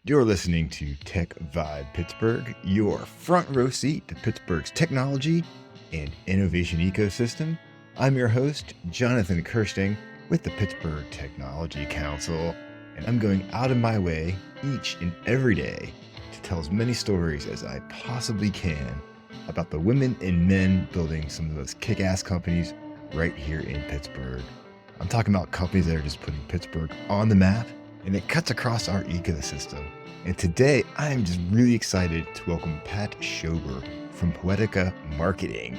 You're listening to TechVibe Pittsburgh, your front row seat to Pittsburgh's technology and innovation ecosystem. I'm your host, Jonathan Kirsting, with the Pittsburgh Technology Council, and I'm going out of my way each and every day to tell as many stories as I possibly can about the women and men building some of those kick-ass companies right here in Pittsburgh. I'm talking about companies that are just putting Pittsburgh on the map, and it cuts across our ecosystem. And today, I'm just really excited to welcome Pat Schober from Poetica Marketing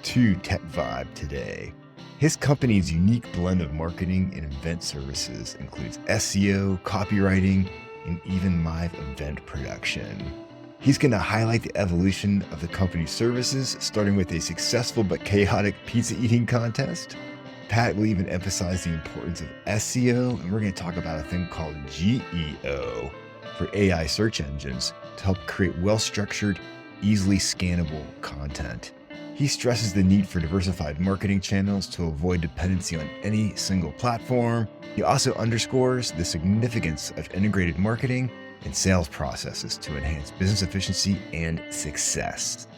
to TechVibe today. His company's unique blend of marketing and event services includes SEO, copywriting, and even live event production. He's going to highlight the evolution of the company's services, starting with a successful but chaotic pizza eating contest. Pat will even emphasize the importance of SEO, and we're going to talk about a thing called GEO for AI search engines to help create well-structured, easily scannable content. He stresses the need for diversified marketing channels to avoid dependency on any single platform. He also underscores the significance of integrated marketing and sales processes to enhance business efficiency and success.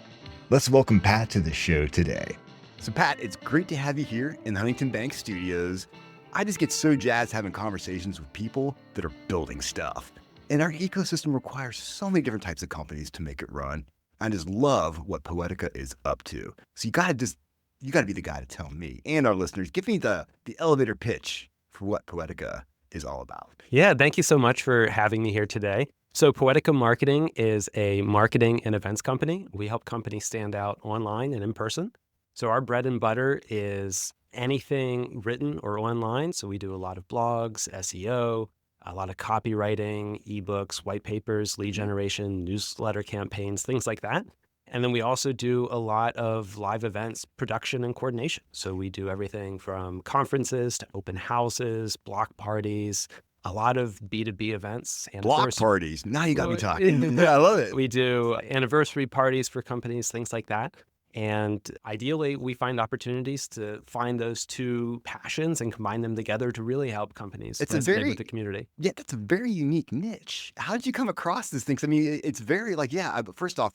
Let's welcome Pat to the show today. So Pat, it's great to have you here in the Huntington Bank studios. I just get so jazzed having conversations with people that are building stuff. And our ecosystem requires so many different types of companies to make it run. I just love what Poetica is up to. So you gotta be the guy to tell me and our listeners, give me the elevator pitch for what Poetica is all about. Yeah, thank you so much for having me here today. So Poetica Marketing is a marketing and events company. We help companies stand out online and in person. So our bread and butter is anything written or online. So we do a lot of blogs, SEO, a lot of copywriting, ebooks, white papers, lead generation, newsletter campaigns, things like that. And then we also do a lot of live events, production and coordination. So we do everything from conferences to open houses, block parties, a lot of B2B events. Block parties. Now you got me talking. Yeah, I love it. We do anniversary parties for companies, things like that. And ideally, we find opportunities to find those two passions and combine them together to really help companies resonate with the community. Yeah, that's a very unique niche. How did you come across these things? I mean, it's very but first off,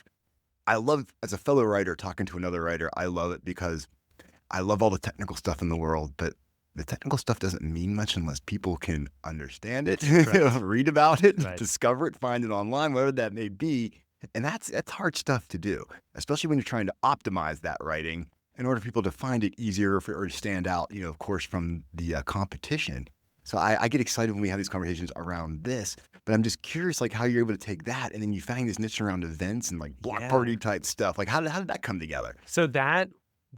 I love, as a fellow writer talking to another writer, I love it because I love all the technical stuff in the world, but the technical stuff doesn't mean much unless people can understand it, read about it, discover it, find it online, whatever that may be. And that's hard stuff to do, especially when you're trying to optimize that writing in order for people to find it easier or to stand out, of course, from the competition. So I get excited when we have these conversations around this, but I'm just curious, like, how you're able to take that and then you find this niche around events and like block party type stuff. Like, how did that come together? So that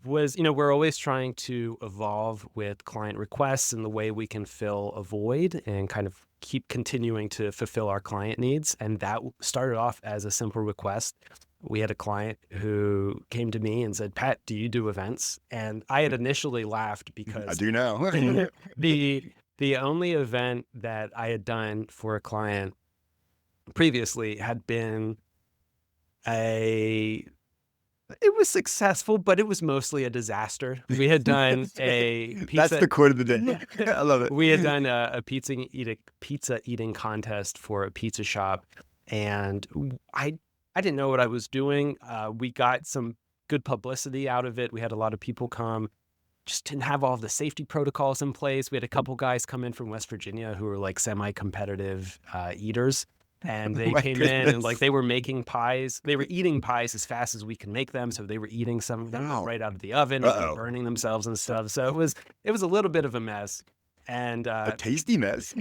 was, we're always trying to evolve with client requests and the way we can fill a void and kind of keep continuing to fulfill our client needs. And that started off as a simple request. We had a client who came to me and said, Pat, do you do events? And I had initially laughed because I do now. the only event that I had done for a client previously had been it was successful, but it was mostly a disaster. We had done a pizza. That's the quote of the day. I love it. We had done a pizza eating contest for a pizza shop, and I didn't know what I was doing. We got some good publicity out of it. We had a lot of people come. Just didn't have all of the safety protocols in place. We had a couple guys come in from West Virginia who were like semi-competitive eaters. And they came in and like they were making pies. They were eating pies as fast as we can make them. So they were eating some of them right out of the oven, and burning themselves and stuff. So it was a little bit of a mess, and a tasty mess.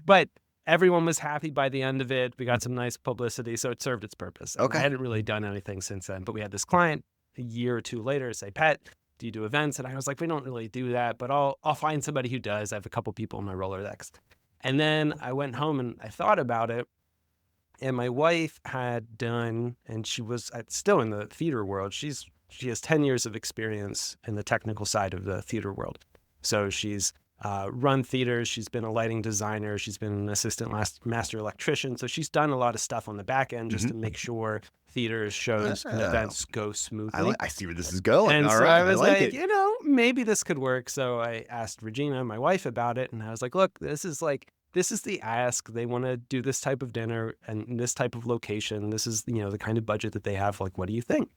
But everyone was happy by the end of it. We got some nice publicity, so it served its purpose. Okay. I hadn't really done anything since then, but we had this client a year or two later say, Pat, do you do events? And I was like, we don't really do that, but I'll find somebody who does. I have a couple people in my Rolodex. And then I went home and I thought about it, and my wife had done, and she was still in the theater world. She has 10 years of experience in the technical side of the theater world. So she's run theaters. She's been a lighting designer. She's been an assistant master electrician. So she's done a lot of stuff on the back end just to make sure theaters, shows, and events go smoothly. I see where this is going. And all so right, I was like maybe this could work. So I asked Regina, my wife, about it. And I was like, look, this is like this is the ask. They want to do this type of dinner and in this type of location. This is, the kind of budget that they have. Like, what do you think?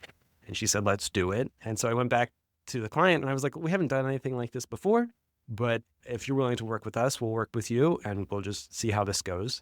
And she said, let's do it. And so I went back to the client and I was like, we haven't done anything like this before, but if you're willing to work with us, we'll work with you and we'll just see how this goes.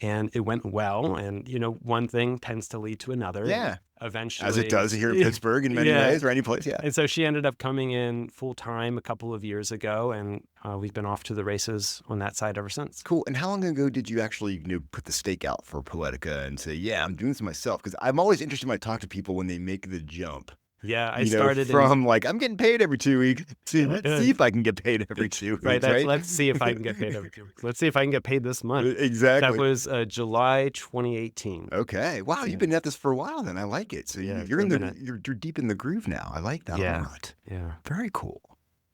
And it went well. And, one thing tends to lead to another. Yeah. Eventually. As it does here in Pittsburgh in many ways, or any place. Yeah. And so she ended up coming in full time a couple of years ago, and we've been off to the races on that side ever since. Cool. And how long ago did you actually put the stake out for Poetica and say, yeah, I'm doing this myself? Because I'm always interested when I talk to people when they make the jump. Yeah, I started from like, I'm getting paid every 2 weeks. Let's see if I can get paid every 2 weeks. Right. Let's see if I can get paid every 2 weeks. Let's see if I can get paid this month. Exactly. That was July 2018. Okay. Wow. You've been at this for a while then. I like it. So you're deep in the groove now. I like that a lot. Yeah. Very cool.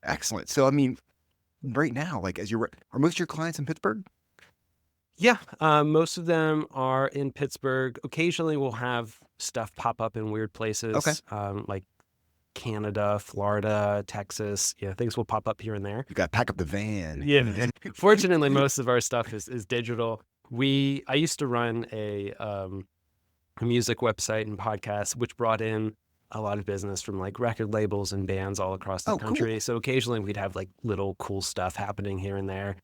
Excellent. So, I mean, right now, like are most of your clients in Pittsburgh? Yeah, most of them are in Pittsburgh. Occasionally we'll have stuff pop up in weird places, like Canada, Florida, Texas. Yeah, things will pop up here and there. You got to pack up the van. Yeah. Fortunately, most of our stuff is digital. I used to run a music website and podcast, which brought in a lot of business from like record labels and bands all across the country. Cool. So occasionally we'd have like little cool stuff happening here and there.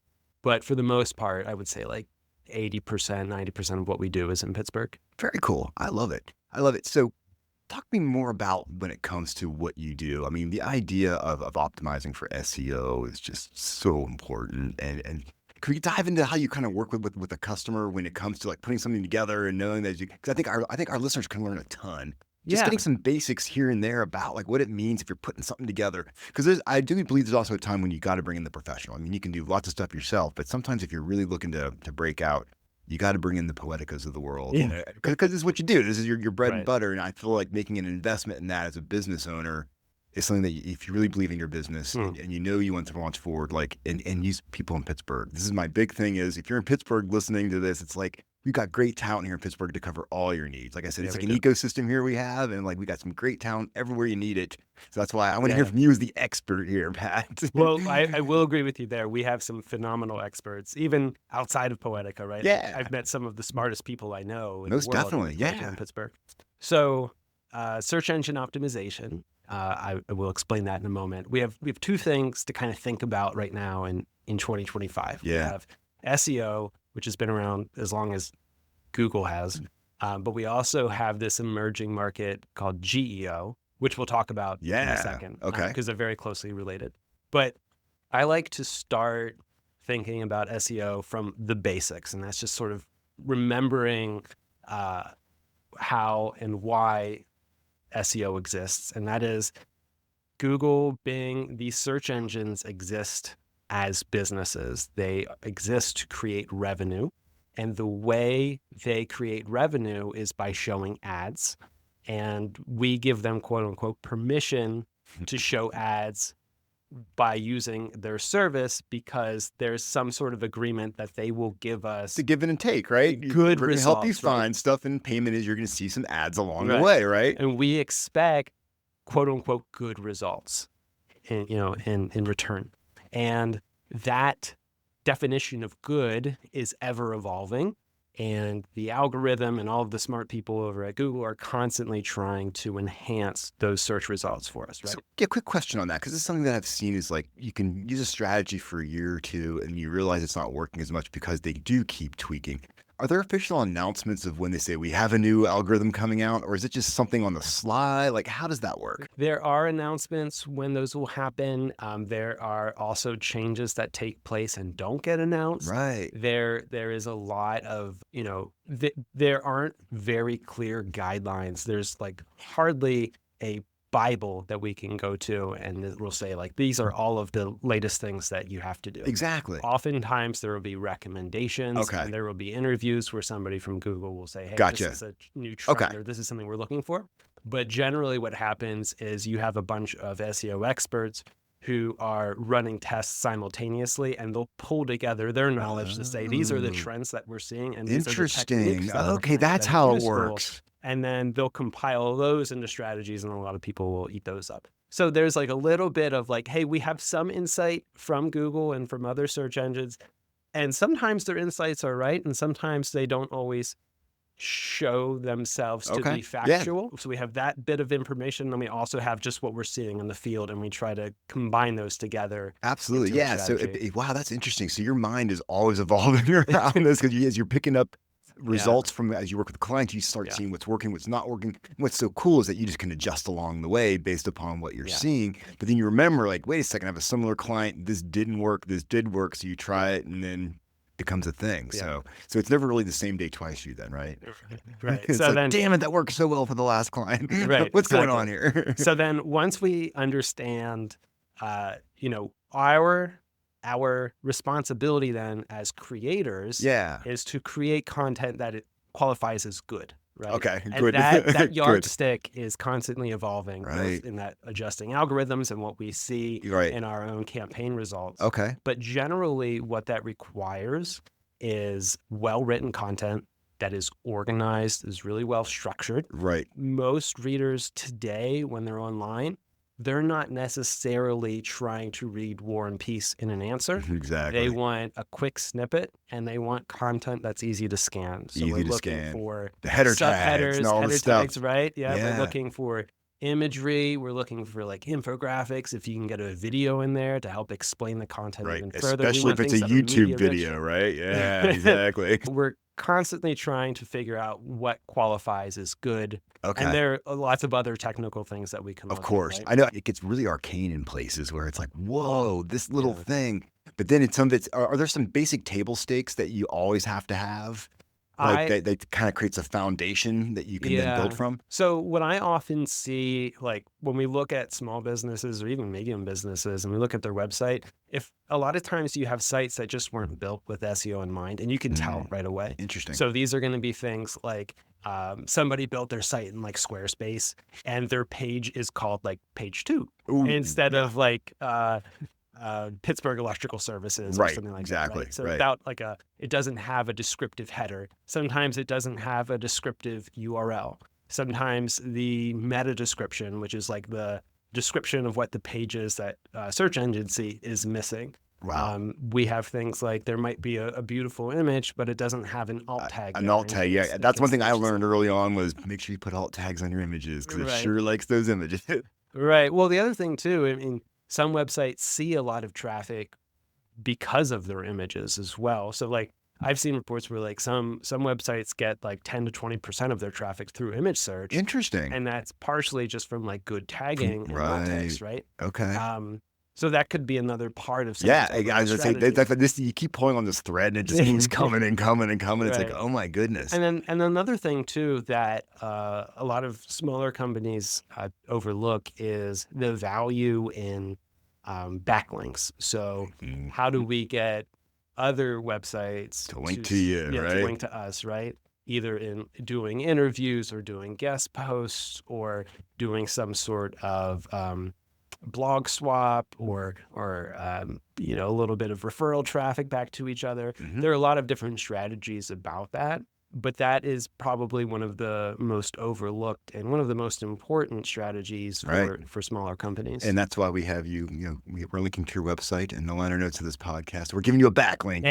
But for the most part, I would say like 80%, 90% of what we do is in Pittsburgh. Very cool. I love it. I love it. So talk to me more about when it comes to what you do. I mean, the idea of optimizing for SEO is just so important. And can we dive into how you kind of work with a customer when it comes to like putting something together and knowing that because I think our listeners can learn a ton. Just getting some basics here and there about like what it means if you're putting something together. Because I do believe there's also a time when you got to bring in the professional. I mean, you can do lots of stuff yourself, but sometimes if you're really looking to break out, you got to bring in the Poeticas of the world. Yeah. Because this is what you do. This is your bread and butter. And I feel like making an investment in that as a business owner is something that if you really believe in your business and you want to launch forward, like, and use people in Pittsburgh. This is my big thing is if you're in Pittsburgh listening to this, it's like, we've got great talent here in Pittsburgh to cover all your needs. Like I said, it's like an ecosystem here we have, and like we got some great talent everywhere you need it. So that's why I want to hear from you as the expert here, Pat. Well, I will agree with you there. We have some phenomenal experts, even outside of Poetica, right? Yeah. I've met some of the smartest people I know in Most the world, definitely, in Pittsburgh. So search engine optimization, I will explain that in a moment. We have two things to kind of think about right now in 2025. Yeah. We have SEO, which has been around as long as Google has, but we also have this emerging market called GEO, which we'll talk about in a second, because they're very closely related. But I like to start thinking about SEO from the basics, and that's just sort of remembering how and why SEO exists, and that is Google, Bing, these search engines exist as businesses. They exist to create revenue. And the way they create revenue is by showing ads. And we give them, quote unquote, permission to show ads by using their service because there's some sort of agreement that they will give us. To give and take, right? Good results. Help you find stuff, and payment is you're going to see some ads along the way, right? And we expect, quote unquote, good results in return. And that definition of good is ever evolving, and the algorithm and all of the smart people over at Google are constantly trying to enhance those search results for us, right? So, yeah, quick question on that, because it's something that I've seen is like you can use a strategy for a year or two and you realize it's not working as much because they do keep tweaking. Are there official announcements of when they say we have a new algorithm coming out, or is it just something on the sly? Like, how does that work? There are announcements when those will happen. There are also changes that take place and don't get announced. Right. There is a lot of, there aren't very clear guidelines. There's like hardly a Bible that we can go to and it will say like, these are all of the latest things that you have to do. Exactly. Oftentimes there will be recommendations and there will be interviews where somebody from Google will say, hey, this is a new trend or this is something we're looking for. But generally what happens is you have a bunch of SEO experts who are running tests simultaneously, and they'll pull together their knowledge to say, these are the trends that we're seeing. And these interesting. Are the techniques that Okay, that's how it works. And then they'll compile those into strategies, and a lot of people will eat those up. So there's like a little bit of like, hey, we have some insight from Google and from other search engines, And sometimes their insights are right, and sometimes they don't always show themselves to be factual. So we have that bit of information, and we also have just what we're seeing in the field, and we try to combine those together. Absolutely. Yeah. So, wow, that's interesting. So your mind is always evolving around this, because as you're picking up results from, as you work with clients, you start seeing what's working, what's not working. And what's so cool is that you just can adjust along the way based upon what you're seeing. But then you remember, like, wait a second, I have a similar client. This didn't work. This did work. So you try it, and then becomes a thing. So it's never really the same day twice for you then, right? Right. It's so like, then, damn it, that worked so well for the last client. Right. What's going on here? So then once we understand, our responsibility then as creators is to create content that it qualifies as good. Right. Okay. And Good. that yardstick is constantly evolving, Right. both in that adjusting algorithms and what we see in our own campaign results. Okay. But generally, what that requires is well-written content that is organized, is really well structured. Right. Most readers today, when they're online, they're not necessarily trying to read War and Peace in an answer. Exactly. They want a quick snippet, and they want content that's easy to scan. So we're looking for the header subheaders, tags and all header this stuff. tags, right? Yeah, Yeah. we're looking for imagery. We're looking for like infographics. If you can get a video in there to help explain the content even further. Especially if it's a YouTube video, right? Yeah, exactly. We're constantly trying to figure out what qualifies as good. Okay. And there are lots of other technical things that we can look Of course. at, right? I know it gets really arcane in places where it's like, whoa, this little thing. But then it's are there some basic table stakes that you always have to have? Like that kind of creates a foundation that you can then build from? So what I often see, like when we look at small businesses or even medium businesses and we look at their website, if a lot of times you have sites that just weren't built with SEO in mind, and you can tell right away. Interesting. So these are going to be things like somebody built their site in like Squarespace, and their page is called like page 2 instead of like Pittsburgh Electrical Services or something like that. Right? So without like it doesn't have a descriptive header. Sometimes it doesn't have a descriptive URL. Sometimes the meta description, which is like the description of what the page is that search engine see, is missing. Wow. We have things like there might be a beautiful image, but it doesn't have an alt tag. An alt tag, yeah. That's one thing I learned early on, was make sure you put alt tags on your images, because it sure likes those images. Right. Well, the other thing too, I mean, some websites see a lot of traffic because of their images as well. So like I've seen reports where like some websites get like 10 to 20% of their traffic through image search. Interesting. And that's partially just from like good tagging and alt tags, right? Okay. So that could be another part of I was going to say, you keep pulling on this thread and it just keeps coming and coming and coming. It's like, oh my goodness. And another thing too that a lot of smaller companies overlook is the value in backlinks. So how do we get other websites to link to you, right? To link to us, right? Either in doing interviews or doing guest posts or doing some sort of blog swap or a little bit of referral traffic back to each other. There are a lot of different strategies about that, but that is probably one of the most overlooked and one of the most important strategies for smaller companies. And that's why we have you, we're linking to your website in the liner notes of this podcast. We're giving you a backlink.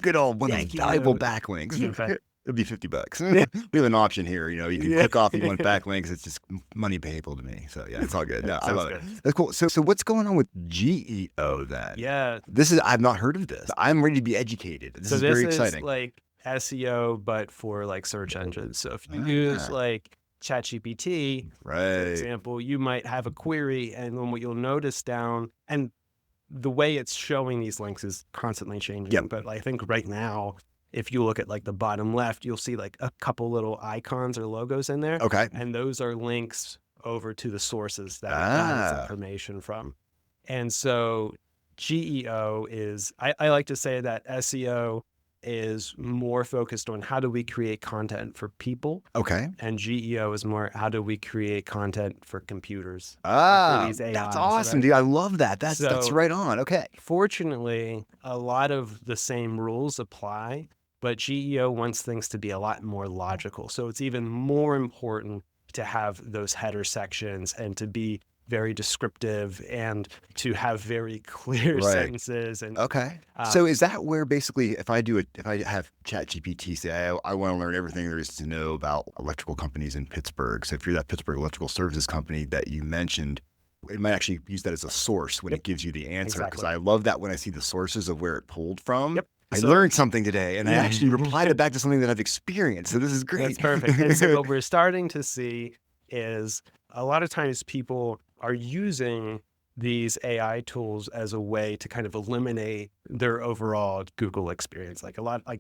Good old one of those valuable backlinks. It'll be $50. We have an option here. You can click off if you want backlinks. It's just money payable to me. So it's all good. No, I love it. That's cool. So what's going on with GEO then? Yeah. I've not heard of this. I'm ready to be educated. This is very exciting. Is like SEO, but for like search engines. So if you use like ChatGPT, for example, you might have a query, and then what you'll notice down, and the way it's showing these links is constantly changing. But I think right now, if you look at like the bottom left, you'll see like a couple little icons or logos in there. Okay. And those are links over to the sources that we got this information from. And so GEO is, I like to say that SEO is more focused on how do we create content for people. Okay. And GEO is more how do we create content for computers. For these AIs, that's awesome, dude. I love that. That's right on. Okay. Fortunately, a lot of the same rules apply, but GEO wants things to be a lot more logical. So it's even more important to have those header sections and to be very descriptive and to have very clear Right. sentences. And Okay. So is that where basically if I have ChatGPT say, I want to learn everything there is to know about electrical companies in Pittsburgh. So if you're that Pittsburgh electrical services company that you mentioned, it might actually use that as a source when it gives you the answer. Because I love that when I see the sources of where it pulled from. Yep. I learned something today and I actually replied it back to something that I've experienced. So this is great. That's perfect. And so what we're starting to see is a lot of times people are using these AI tools as a way to kind of eliminate their overall Google experience.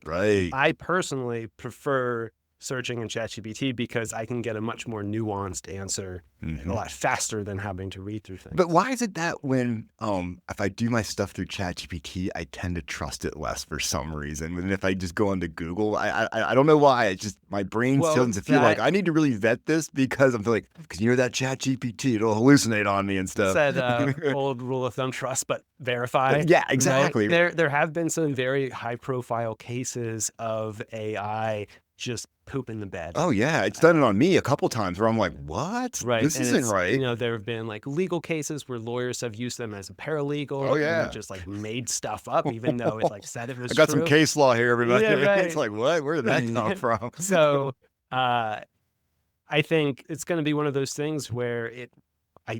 Right. I personally prefer searching in ChatGPT because I can get a much more nuanced answer a lot faster than having to read through things. But why is it that when if I do my stuff through ChatGPT, I tend to trust it less for some reason? And if I just go onto Google, I don't know why. It's just my brain doesn't feel like I need to really vet this because I'm like, because you know that ChatGPT, it'll hallucinate on me and stuff. Said old rule of thumb: trust but verify. Yeah, exactly. Right? There have been some very high profile cases of AI just pooping the bed. Oh yeah, it's done it on me a couple times where I'm like, what? Right. This isn't right. You know, there have been like legal cases where lawyers have used them as a paralegal. Oh yeah. And just like made stuff up, even though it like said it was I got true. some case law here, everybody. Yeah, right. It's like, what? Where did that come from? So I think it's going to be one of those things where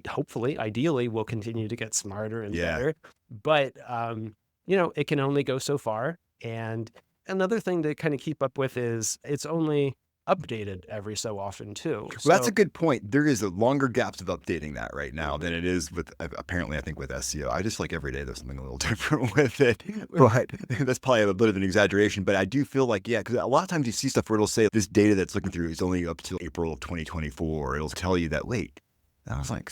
hopefully, ideally, will continue to get smarter and better. But, you know, it can only go so far. And another thing to kind of keep up with is it's only updated every so often too. Well, that's a good point. There is a longer gaps of updating that right now than it is with, apparently, I think with SEO. I just like every day there's something a little different with it. But that's probably a bit of an exaggeration. But I do feel like, yeah, because a lot of times you see stuff where it'll say this data that's looking through is only up to April of 2024. It'll tell you that, wait, I was like,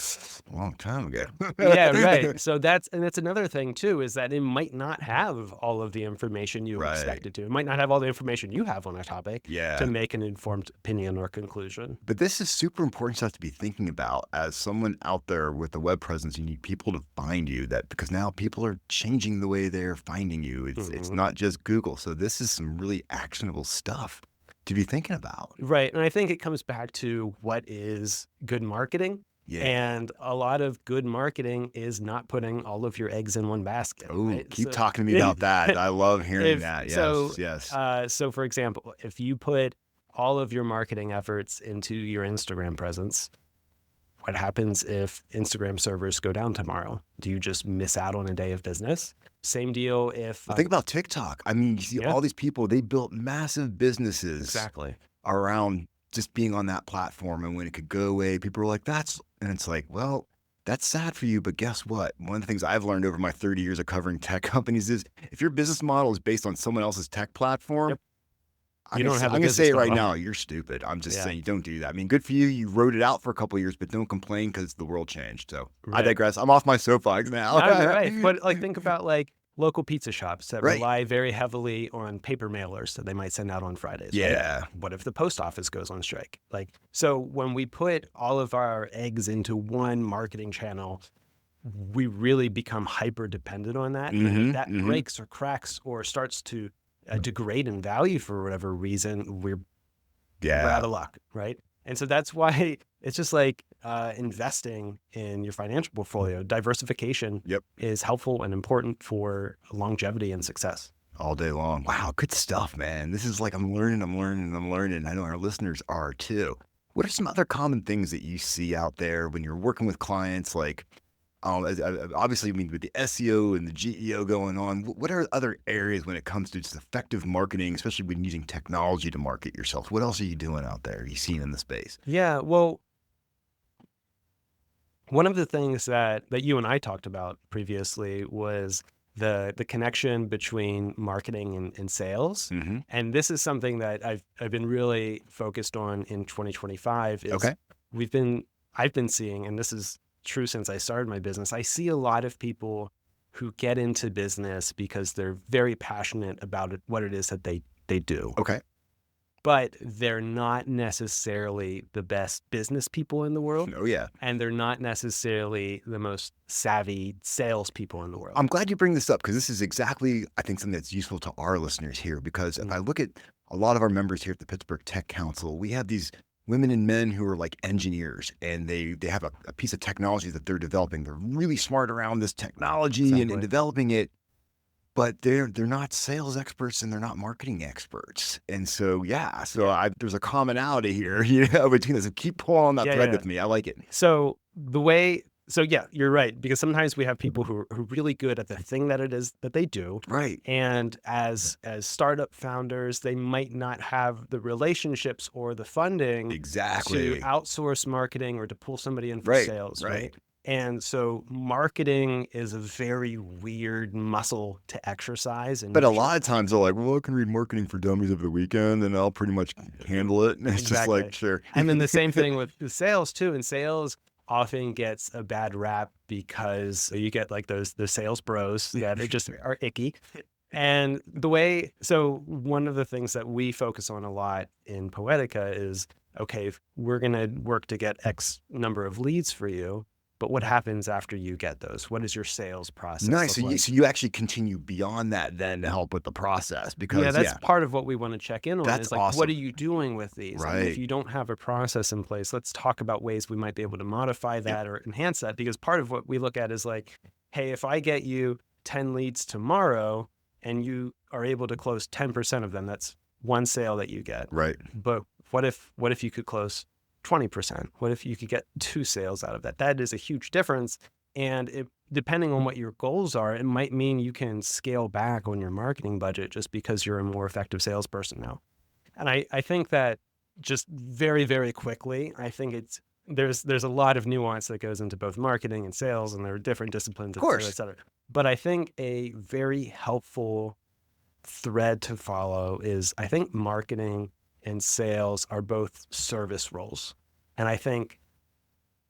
a long time ago. Yeah, right. So that's another thing too, is that it might not have all of the information you expect it to. It might not have all the information you have on a topic to make an informed opinion or conclusion. But this is super important stuff to be thinking about as someone out there with a web presence. You need people to find you, because now people are changing the way they're finding you. It's not just Google. So this is some really actionable stuff to be thinking about. Right. And I think it comes back to what is good marketing. Yeah. And a lot of good marketing is not putting all of your eggs in one basket. Oh, right? keep talking to me about that. I love hearing that. Yes. So for example, if you put all of your marketing efforts into your Instagram presence, what happens if Instagram servers go down tomorrow? Do you just miss out on a day of business? Same deal if... think about TikTok. I mean, you see all these people, they built massive businesses around just being on that platform. And when it could go away, people were like, and it's like, well, that's sad for you. But guess what? One of the things I've learned over my 30 years of covering tech companies is if your business model is based on someone else's tech platform, I'm going to say it right now, you're stupid. I'm just saying, don't do that. I mean, good for you. You wrote it out for a couple of years, but don't complain because the world changed. So I digress. I'm off my soapbox now. But like, think about like local pizza shops that rely very heavily on paper mailers that they might send out on Fridays. Yeah. Right? What if the post office goes on strike? So when we put all of our eggs into one marketing channel, we really become hyper dependent on that. And if that breaks or cracks or starts to degrade in value for whatever reason, we're out of luck, right? And so that's why it's just like investing in your financial portfolio. Diversification is helpful and important for longevity and success. All day long. Wow, good stuff, man. This is like I'm learning. I know our listeners are too. What are some other common things that you see out there when you're working with clients? Like, obviously, I mean, with the SEO and the GEO going on, what are other areas when it comes to just effective marketing, especially when using technology to market yourself? What else are you doing out there? Are you seeing in the space? Yeah, well, one of the things that you and I talked about previously was the connection between marketing and sales. And this is something that I've been really focused on in 2025. I've been seeing, and this is true since I started my business, I see a lot of people who get into business because they're very passionate about what it is that they do. Okay. But they're not necessarily the best business people in the world. Oh, yeah. And they're not necessarily the most savvy salespeople in the world. I'm glad you bring this up because this is exactly, I think, something that's useful to our listeners here. Because if I look at a lot of our members here at the Pittsburgh Tech Council, we have these women and men who are like engineers, and they have a piece of technology that they're developing. They're really smart around this technology and developing it, but they're not sales experts and they're not marketing experts. And so, there's a commonality here, between us. So keep pulling on that thread with me. I like it. So you're right, because sometimes we have people who are really good at the thing that it is that they do. Right. And as startup founders, they might not have the relationships or the funding to outsource marketing or to pull somebody in for sales. Right. And so marketing is a very weird muscle to exercise. But a lot of times they're like, well, I can read Marketing for Dummies over the weekend and I'll pretty much handle it. And it's just like, sure. And then the same thing with sales too. And sales often gets a bad rap because you get like the sales bros that are just are icky. And one of the things that we focus on a lot in Poetica is, okay, we're going to work to get X number of leads for you. But what happens after you get those? What is your sales process? Nice. So you actually continue beyond that then to help with the process, because that's part of what we want to check in on. That's is like, awesome. What are you doing with these? Right. And if you don't have a process in place, let's talk about ways we might be able to modify that or enhance that. Because part of what we look at is like, hey, if I get you 10 leads tomorrow and you are able to close 10% of them, that's one sale that you get. Right. But what if you could close 20%? What if you could get 2 sales out of that? That is a huge difference. And depending on what your goals are, it might mean you can scale back on your marketing budget just because you're a more effective salesperson now. And I think that just very, very quickly, I think there's a lot of nuance that goes into both marketing and sales, and there are different disciplines, et cetera. But I think a very helpful thread to follow is, I think marketing and sales are both service roles. And I think,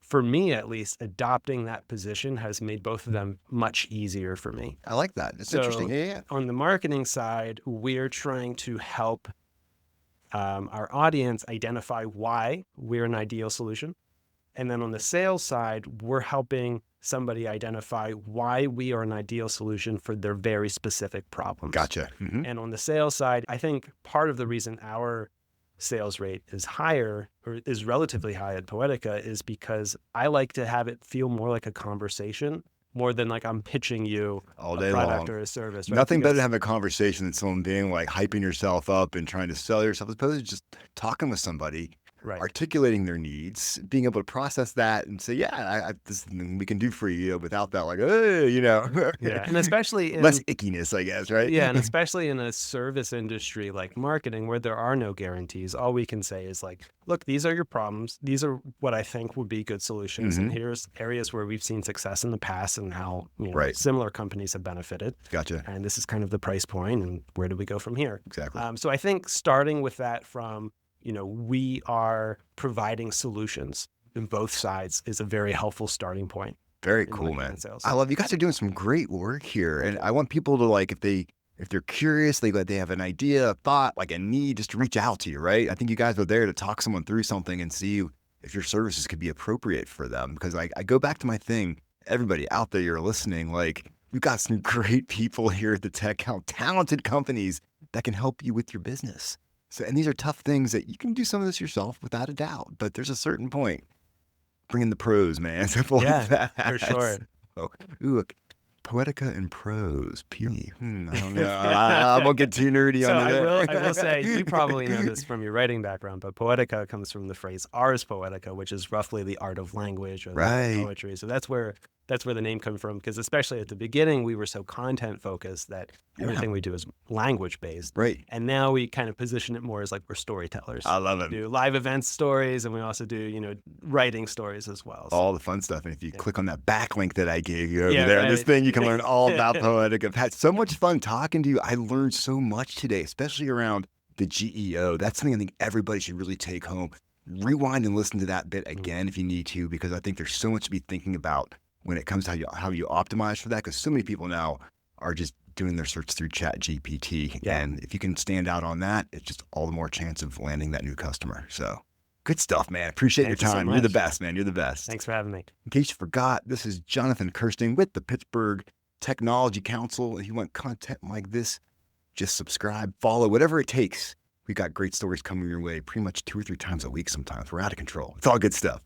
for me at least, adopting that position has made both of them much easier for me. I like that. It's interesting. Yeah. On the marketing side, we're trying to help our audience identify why we're an ideal solution. And then on the sales side, we're helping somebody identify why we are an ideal solution for their very specific problems. Gotcha. Mm-hmm. And on the sales side, I think part of the reason our sales rate is higher, or is relatively high at Poetica, is because I like to have it feel more like a conversation, more than like I'm pitching you all day a product long. Or a service. Right? Nothing better than having a conversation than someone being like hyping yourself up and trying to sell yourself, as opposed to just talking with somebody, articulating their needs, being able to process that and say, this is something we can do for you, without that like, and especially less ickiness, I guess, right? Yeah, and especially in a service industry like marketing, where there are no guarantees. All we can say is like, look, these are your problems. These are what I think would be good solutions. Mm-hmm. And here's areas where we've seen success in the past and how similar companies have benefited. Gotcha. And this is kind of the price point, and where do we go from here? Exactly. So I think starting with that from, we are providing solutions in both sides is a very helpful starting point. Very cool, man. I love you guys are doing some great work here. And I want people to, like, if they're curious, they have an idea, a thought, like a need, just to reach out to you, right? I think you guys are there to talk someone through something and see if your services could be appropriate for them. Because I go back to my thing, everybody out there, you're listening, like, we've got some great people here at the Tech Count, talented companies that can help you with your business. So, and these are tough things that you can do some of this yourself without a doubt, but there's a certain point. Bring in the pros, man. Simple like that. For sure. Poetica and pros. I don't know. I won't get too nerdy on it. I will say, you probably know this from your writing background, but Poetica comes from the phrase Ars Poetica, which is roughly the art of language or poetry. So that's where the name comes from, because especially at the beginning, we were so content focused that everything we do is language based. Right. And now we kind of position it more as like we're storytellers. I love it. We do live event stories, and we also do, writing stories as well. So, all the fun stuff. And if you click on that backlink that I gave you over there, this thing, you can learn all about Poetica. I've had so much fun talking to you. I learned so much today, especially around the GEO. That's something I think everybody should really take home. Rewind and listen to that bit again if you need to, because I think there's so much to be thinking about when it comes to how you optimize for that, because so many people now are just doing their search through ChatGPT. Yeah. And if you can stand out on that, it's just all the more chance of landing that new customer. So good stuff, man. Appreciate your time. You're the best, man. You're the best. Thanks for having me. In case you forgot, this is Jonathan Kirsting with the Pittsburgh Technology Council. If you want content like this, just subscribe, follow, whatever it takes We got great stories coming your way pretty much 2 or 3 times a week sometimes. We're out of control. It's all good stuff.